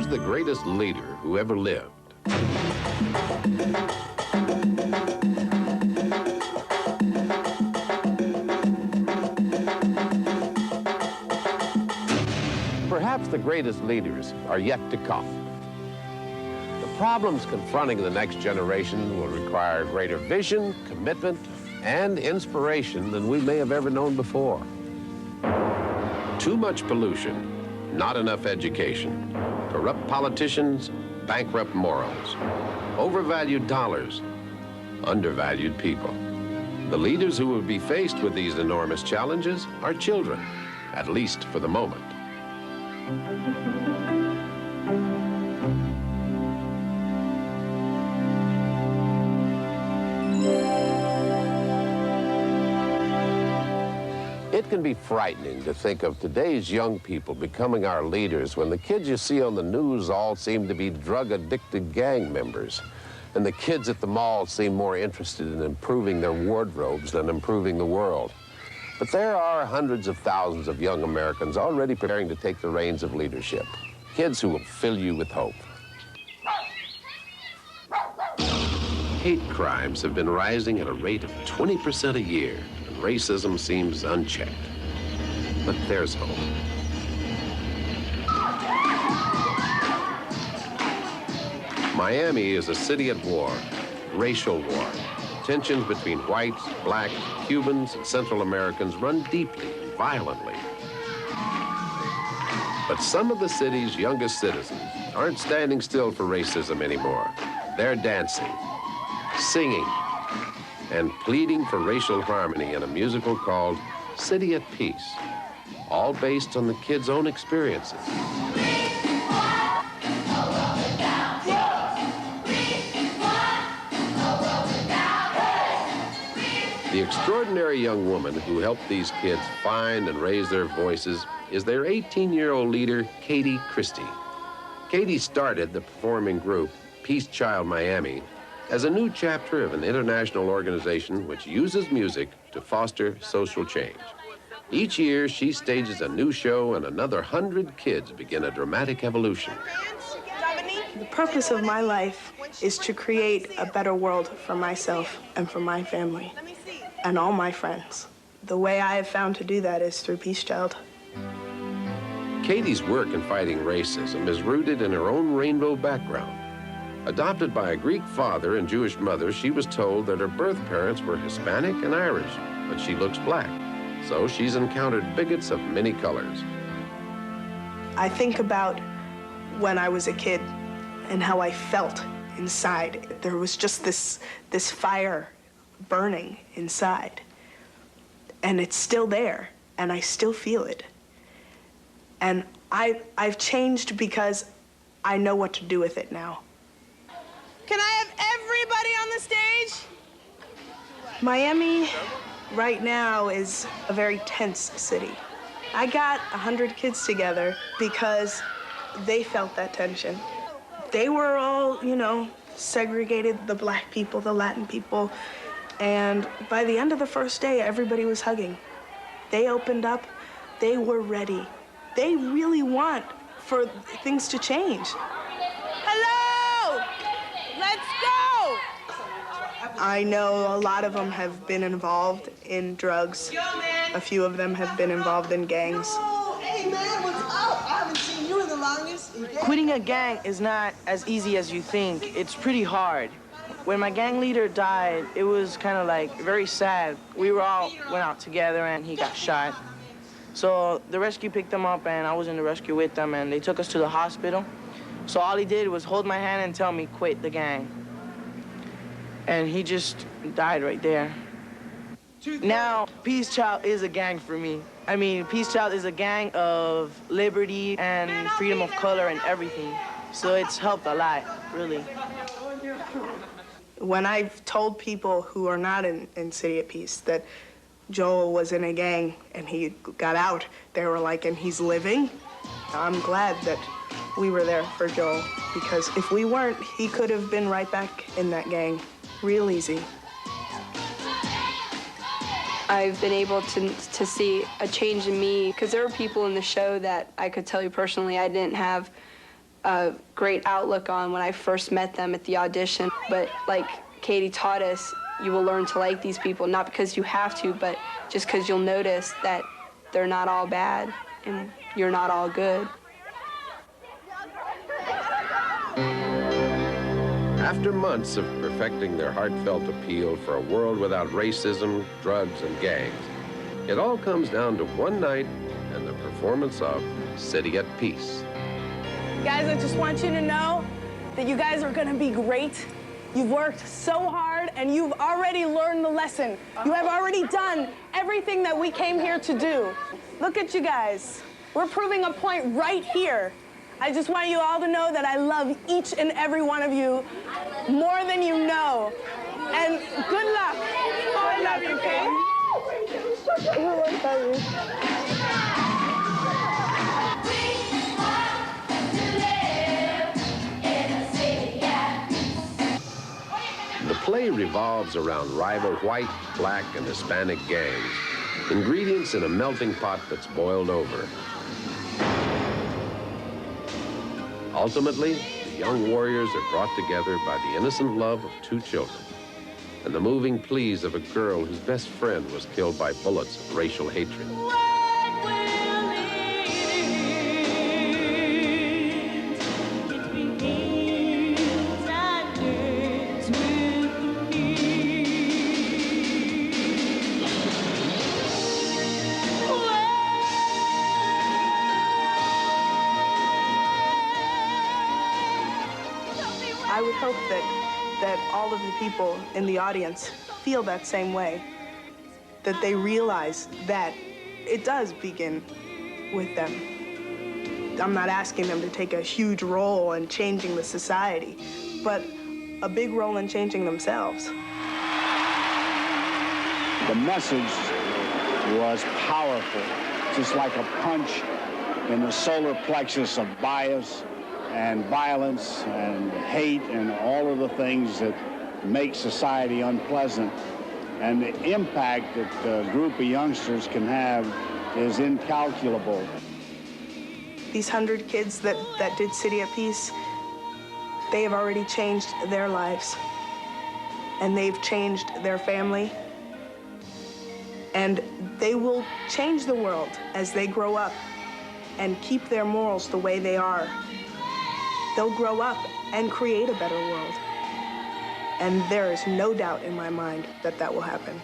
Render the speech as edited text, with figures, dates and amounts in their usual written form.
the greatest leader who ever lived. Perhaps the greatest leaders are yet to come. The problems confronting the next generation will require greater vision, commitment, and inspiration than we may have ever known before. Too much pollution, not enough education, corrupt politicians, bankrupt morals, overvalued dollars, undervalued people. The leaders who will be faced with these enormous challenges are children, at least for the moment. It can be frightening to think of today's young people becoming our leaders when the kids you see on the news all seem to be drug-addicted gang members, and the kids at the mall seem more interested in improving their wardrobes than improving the world. But there are hundreds of thousands of young Americans already preparing to take the reins of leadership, kids who will fill you with hope. Hate crimes have been rising at a rate of 20% a year, and racism seems unchecked. But there's hope. Miami is a city at war, racial war. Tensions between whites, blacks, Cubans, and Central Americans run deeply and violently. But some of the city's youngest citizens aren't standing still for racism anymore. They're dancing, singing, and pleading for racial harmony in a musical called City at Peace, all based on the kids' own experiences. The extraordinary young woman who helped these kids find and raise their voices is their 18-year-old leader, Katie Christie. Katie started the performing group, Peace Child Miami, as a new chapter of an international organization which uses music to foster social change. Each year, she stages a new show and another 100 kids begin a dramatic evolution. The purpose of my life is to create a better world for myself and for my family and all my friends. The way I have found to do that is through Peace Child. Katie's work in fighting racism is rooted in her own rainbow background. Adopted by a Greek father and Jewish mother, she was told that her birth parents were Hispanic and Irish, but she looks black. So she's encountered bigots of many colors. I think about when I was a kid and how I felt inside. There was just this fire burning inside. And it's still there, and I still feel it. And I've changed because I know what to do with it now. Can I have everybody on the stage? Miami right now is a very tense city. I got 100 kids together because they felt that tension. They were all, segregated, the black people, the Latin people. And by the end of the first day, everybody was hugging. They opened up. They were ready. They really want for things to change. Hello! Let's go! I know a lot of them have been involved in drugs. A few of them have been involved in gangs. Oh, hey, man, what's up? I haven't seen you in the longest. Quitting a gang is not as easy as you think. It's pretty hard. When my gang leader died, it was kind of like very sad. We all went out together and he got shot. So the rescue picked him up and I was in the rescue with them and they took us to the hospital. So all he did was hold my hand and tell me, quit the gang. And he just died right there. Now, Peace Child is a gang for me. I mean, Peace Child is a gang of liberty and freedom of color and everything. So it's helped a lot, really. When I've told people who are not in City at Peace that Joel was in a gang and he got out, they were like, and he's living? I'm glad that we were there for Joel, because if we weren't, he could have been right back in that gang real easy. I've been able to see a change in me, because there were people in the show that I could tell you personally I didn't have a great outlook on when I first met them at the audition. But like Katie taught us, you will learn to like these people, not because you have to, but just because you'll notice that they're not all bad and you're not all good. After months of perfecting their heartfelt appeal for a world without racism, drugs, and gangs, it all comes down to one night and the performance of City at Peace. Guys, I just want you to know that you guys are gonna be great. You've worked so hard and you've already learned the lesson. You have already done everything that we came here to do. Look at you guys. We're proving a point right here. I just want you all to know that I love each and every one of you more than you know. And good luck. I love you, okay? The play revolves around rival white, black, and Hispanic gangs, ingredients in a melting pot that's boiled over. Ultimately, the young warriors are brought together by the innocent love of two children and the moving pleas of a girl whose best friend was killed by bullets of racial hatred. I would hope that all of the people in the audience feel that same way, that they realize that it does begin with them. I'm not asking them to take a huge role in changing the society, but a big role in changing themselves. The message was powerful, just like a punch in the solar plexus of bias and violence and hate and all of the things that make society unpleasant. And the impact that a group of youngsters can have is incalculable. These 100 kids that did City at Peace, they have already changed their lives. And they've changed their family. And they will change the world as they grow up and keep their morals the way they are. They'll grow up and create a better world. And there is no doubt in my mind that that will happen.